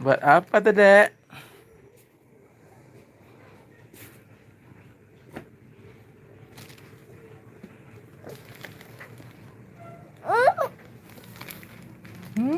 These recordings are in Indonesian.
Buat apa tuh, Dek? Hmm?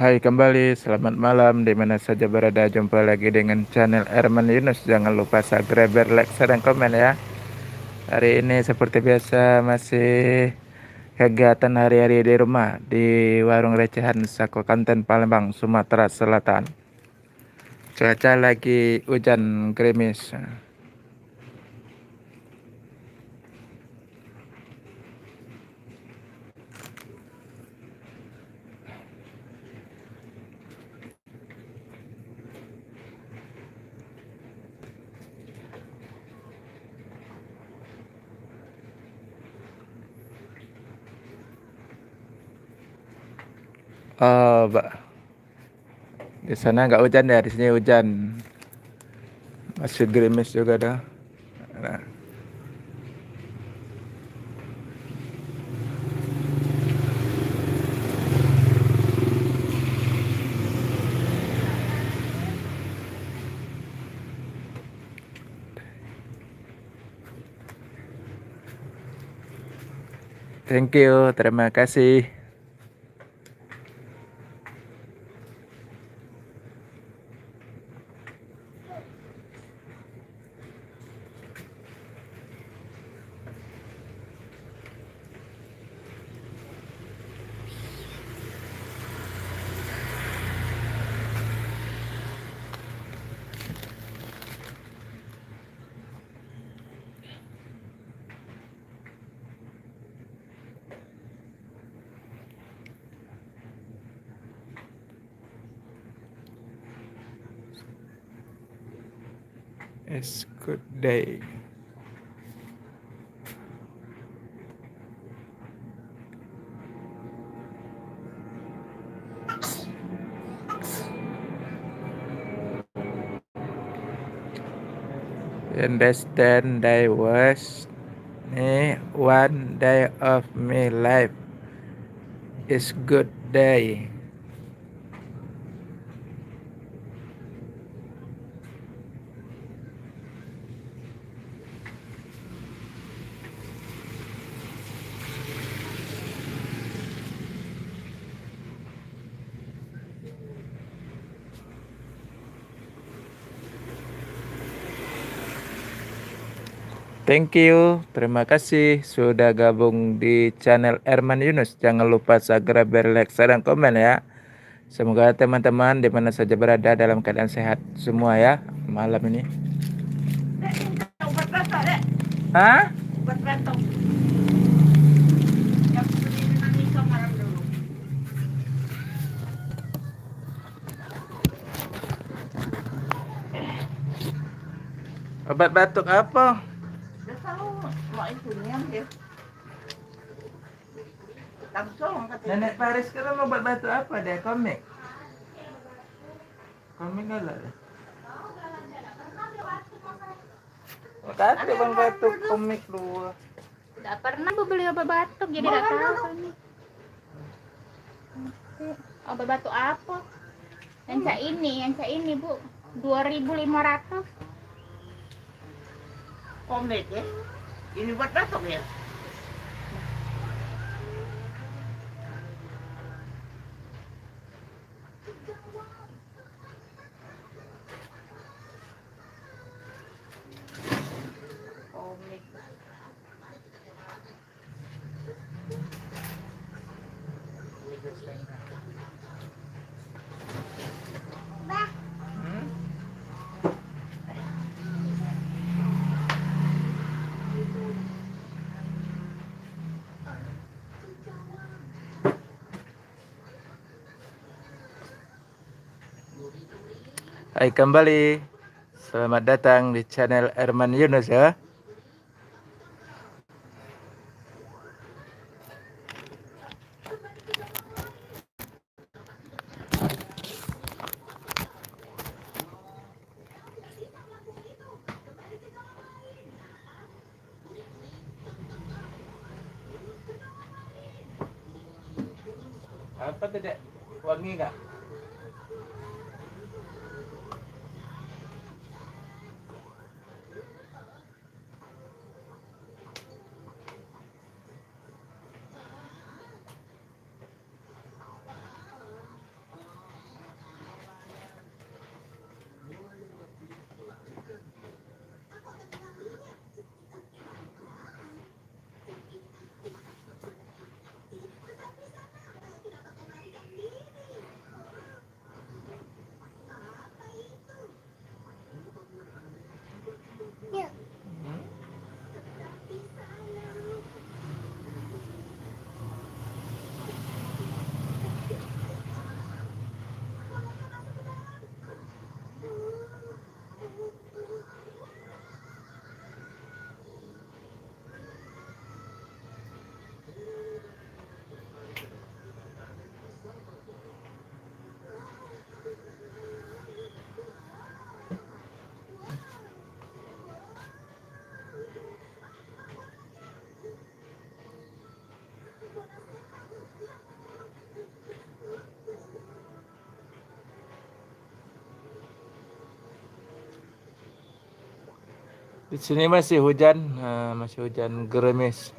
Hai kembali, selamat malam di mana saja berada. Jumpa lagi dengan channel Erman Yunus. Jangan lupa subscribe, like, share, dan komen ya. Hari ini seperti biasa masih kegiatan hari-hari di rumah di warung recehan Sako Kanten Palembang, Sumatera Selatan. Cuaca lagi hujan gerimis. Oh, di sana nggak hujan ya, di sini hujan. Masih gerimis juga dah. Nah, thank you, terima kasih. It's good day. Understand I was one day of my life is good day. Thank you, terima kasih sudah gabung di channel Erman Yunus. Jangan lupa subscribe, like, share, dan komen ya. Semoga teman-teman di mana saja berada dalam keadaan sehat semua ya malam ini. Obat batuk, Dek. Hah? Obat batuk. Yang beli dengan Nisa malam dulu. Obat batuk apa? Udah tahu mak itunya ya. Langsung katanya. Nenek Paris kan obat batuk apa deh? Komik? Komik galak deh. Makasih bang batuk komik lu. Tidak pernah Bu beli obat batuk, jadi tidak tahu kami. Obat batuk apa? Yang cak ini Bu, 2.500. Komik ya. Ini buat batuk ya. Komik. Hai kembali. Selamat datang di channel Herman Yunus ya. Apa tidak wangi nggak? Di sini masih hujan, masih hujan gerimis.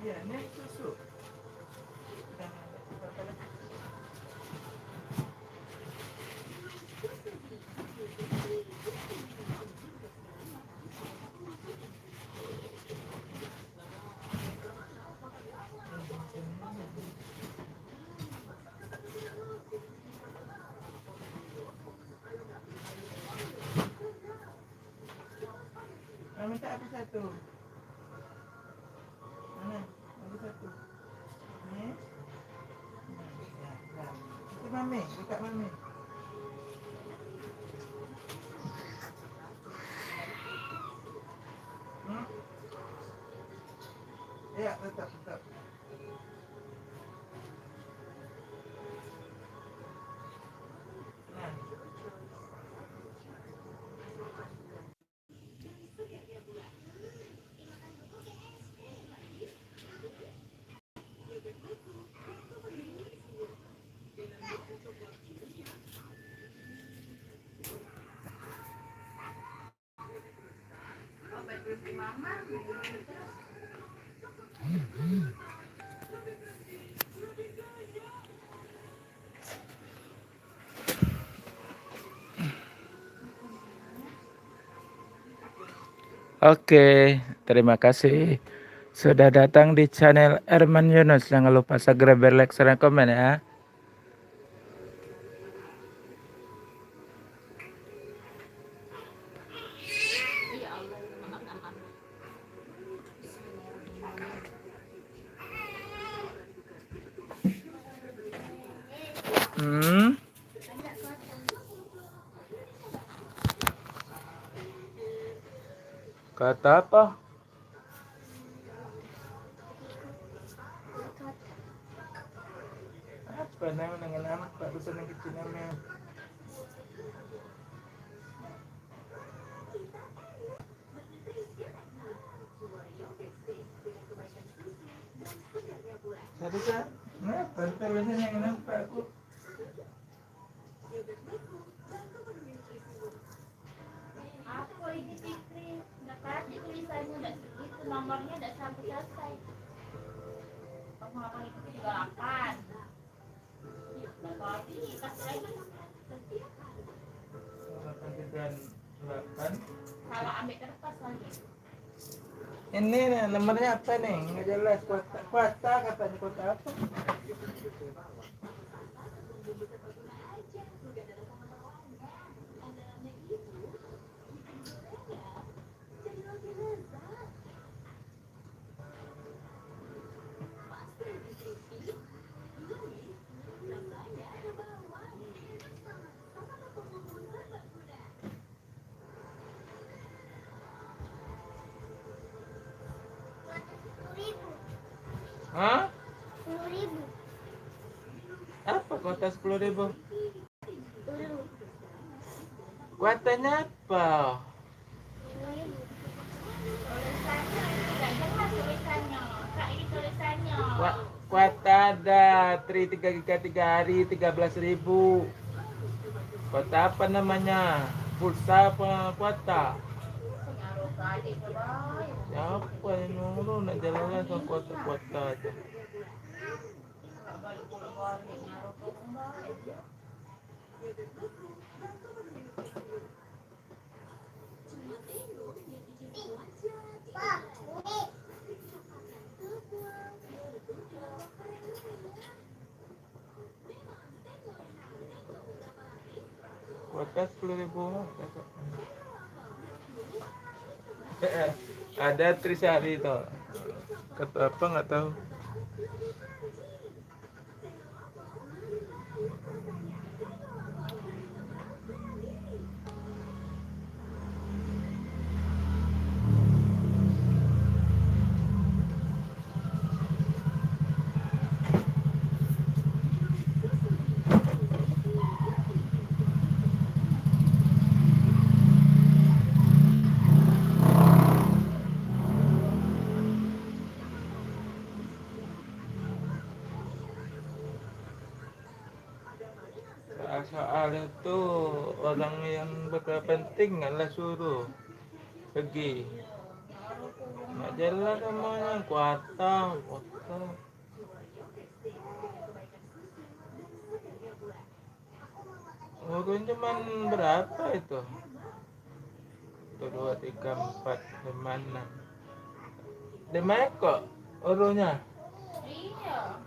Iya, ini susu. Minta apa satu? Mana? Apa satu? Ini? Ya. Itu mami, buka mami. Hmm? Ya, tetap. Nah. Oke, terima kasih sudah datang di channel Herman Yunus. Jangan lupa subscribe, like, share, dan komen ya. Ya Allah, maaf. Hmm? Kata apa? Apa nama dengan anak Pak Dusun yang kecil namanya? Satu kan? Kenapa? Terusnya yang kenapa aku? Aku ini Fikri, nggak tadi tulisannya nggak itu nomornya nggak sampai selesai. Kamu akan ikuti juga 8. Nggak tadi pas lagi. 8. Salah ambil kertas lagi. Ini nih, nomornya apa nih? Nggak jelas. Kuota katanya, kuota apa? Hah? 10.000. Apa kuota 10.000? Kuotanya apa? 10.000. Tulisannya nggak jelas tulisannya. Kak ini tulisannya. Kuota ada 3 giga 3 hari 13.000. Kuota apa namanya? Pulsa apa kuota? Ngaruh ke adik ke bayi. Siapa yang nyuruh nak jalan ke kuota aja? Nggak balik pulang-balik ngaruh ke bayi. Pak, ini. Kuota 10.000. Ada Trisari itu. Kata apa nggak tahu. Soal itu orang yang berpenting lah suruh pergi. Nggak jelas semuanya, kuota, foto. Urun cuman berapa itu? 1, 2, 3, 4, 5, 6. 5 ekor urunya. Iya.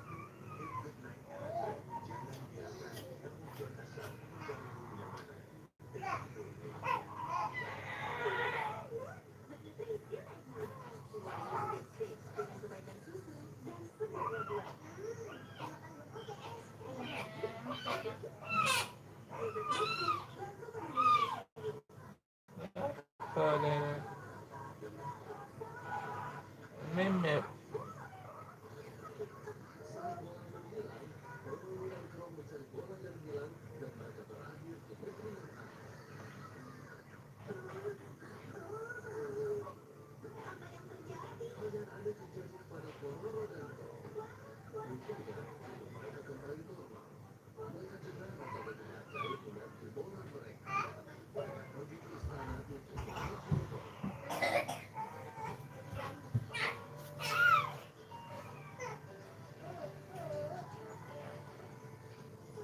Kalau meme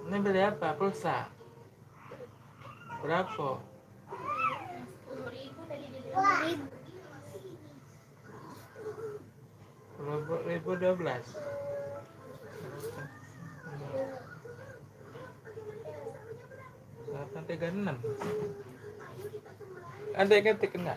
ini beli apa? Pulsa. Berapa? 10.000 tadi dia Wah, bilang. 2012. Delapan 36. Ada yang ketik enggak?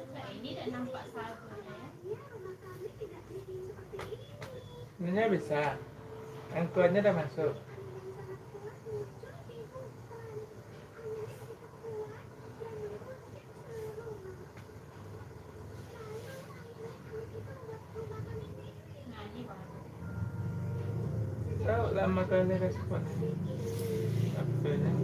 Nah, ini udah nampak sabunnya ya. Ininya bisa. Yang tuanya udah masuk. Nah, ini baru. lama kali respon HP-nya.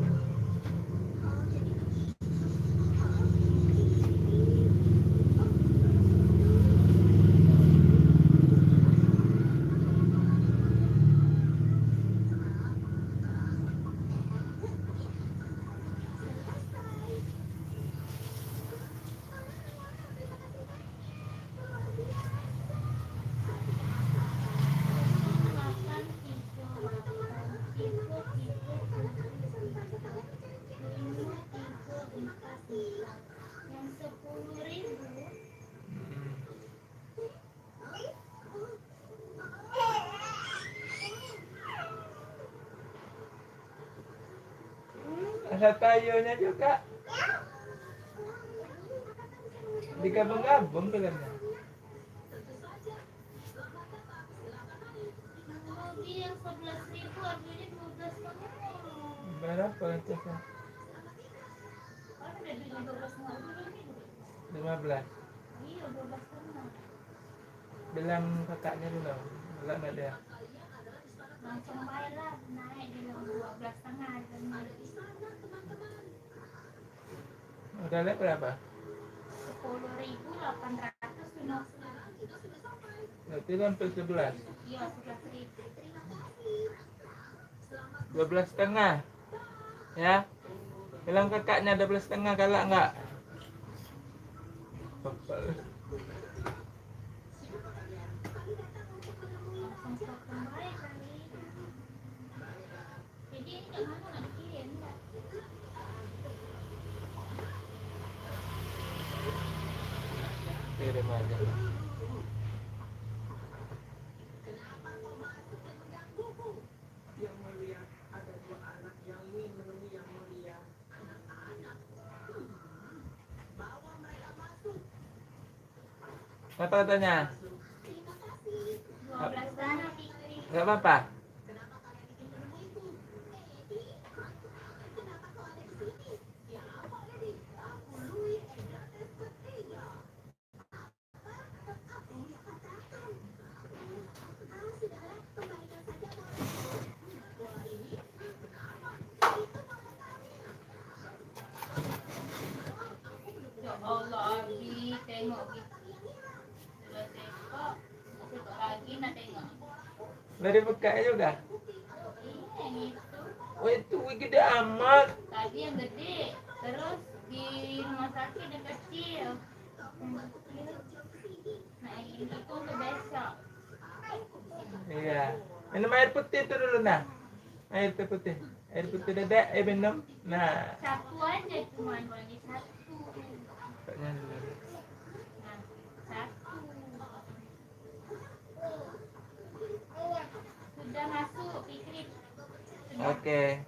Makan tiga, makan tiga, tiga, lima, tiga, empat, empat. Yang 10.000. Ada tayunya juga. Digabung-gabung filmnya. Mobil yang 11.000 harganya 12,5. Berapa itu? Kan udah bilang 12,5. 15. Iya 12,5. Bilang kakaknya dulu. Bilang nggak dia. Langsung bayar naik bilang 12,5 harganya. Udah lihat berapa? 10.850. Berarti hampir 11. Iya 11.000. 12,5. Ya. Bilang kakaknya 12,5 galak nggak? Langsung potong baik kali. Jadi ini nggak mau nak dikirim nggak? Kirim aja. Apa katanya? 12,5 Fikri. Nggak apa-apa. Ya Allah Abi, tengok gitu. Sudah tengok, tengok lagi nak tengok. Dari buka juga. Ini yang itu. Oh itu gede amat. Tadi yang gede, terus di rumah sakit yang kecil. Yang kecil. Nah ini itu untuk besok. Iya. Minum air putih itu dulu nah. Air putih. Air putih dedek, minum. Nah. Satu aja cuma boleh satu. Kakaknya dulu. Nah, satu. Sudah masuk Fikri. Sudah. Oke.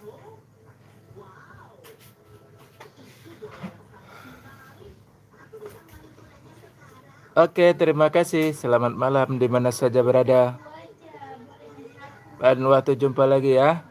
Oke, terima kasih. Selamat malam di mana saja berada. Satu aja, boleh satu. Dan waktu jumpa lagi ya.